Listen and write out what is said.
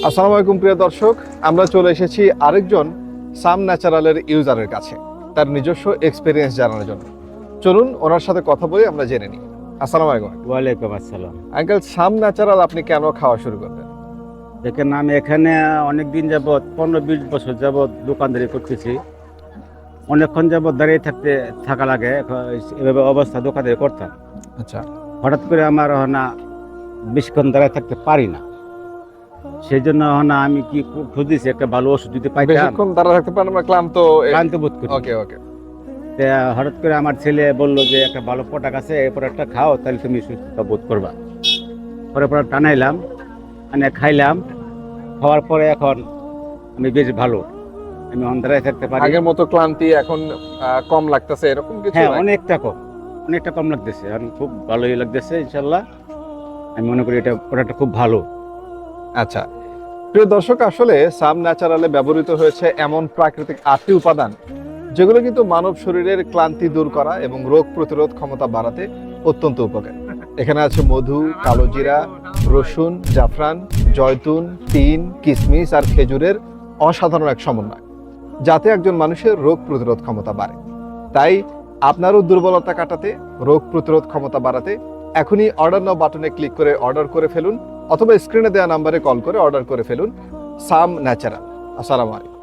আসসালামু আলাইকুম প্রিয় দর্শক, আমরা চলে এসেছি আরেকজন সাম ন্যাচারালের ইউজারের কাছে তার নিজস্ব এক্সপিরিয়েন্স জানানোর জন্য। চলুন ওনার সাথে কথা বলে আমরা জেনে নিই। আসসালামু আলাইকুম। ওয়ালাইকুম আসসালাম। আঙ্কেল, সাম ন্যাচারাল আপনি কেন খাওয়া শুরু করলেন? দেখেন, আমি এখানে অনেক দিন যাবৎ 15-20 বছর যাবৎ দোকানদারি করতেছি। অনেকক্ষণ যাবৎ দাঁড়িয়ে থাকা লাগে, এভাবে অবস্থা দোকানদারি করতাম। আচ্ছা, হঠাৎ করে আমার না বেশিক্ষণ দাঁড়িয়ে থাকতে পারি না, সেই জন্য না আমি কি খুঁজতেছি একটা ভালো ওষুধ যদি পাইতাম। বেশিক্ষণ দাঁড়া থাকতে পারেন না, ক্লান্ত? ক্লান্ত বোধ করি। ওকে ওকে। তা হঠাৎ করে আমার ছেলে বললো যে একটা ভালো প্রোডাক্ট আছে, এই প্রোডাক্টটা খাও, তাহলে তুমি সুস্থতা বোধ করবা। পরে প্রোডাক্ট টানাইলাম, মানে খাইলাম। খাওয়ার পরে এখন আমি বেশ ভালো, আমি অন্ধকারে থাকতে পারি। আগের মতো ক্লান্তি এখন কম লাগতেছে এরকম কিছু? হ্যাঁ, অনেকটা কম লাগতেছে, এখন খুব ভালোই লাগতেছে ইনশাল্লাহ। আমি মনে করি এটা প্রোডাক্টটা খুব ভালো। আচ্ছা প্রিয় দর্শক, আসলে সাম ন্যাচারালে ব্যবহৃত হয়েছে এমন প্রাকৃতিক 8টি উপাদান যেগুলো কিন্তু মানব শরীরের ক্লান্তি দূর করা এবং রোগ প্রতিরোধ ক্ষমতা বাড়াতে অত্যন্ত উপকারী। এখানে আছে মধু, কালোজিরা, রসুন, জাফরান, জয়তুন, তিন, কিশমিশ আর খেজুরের অসাধারণ এক সমন্বয়, যাতে একজন মানুষের রোগ প্রতিরোধ ক্ষমতা বাড়ে। তাই আপনারও দুর্বলতা কাটাতে, রোগ প্রতিরোধ ক্ষমতা বাড়াতে এখনই অর্ডার নাও বাটনে ক্লিক করে অর্ডার করে ফেলুন, অথবা স্ক্রিনে দেওয়া নাম্বারে কল করে অর্ডার করে ফেলুন সাম ন্যাচারাল। আসসালামু আলাইকুম।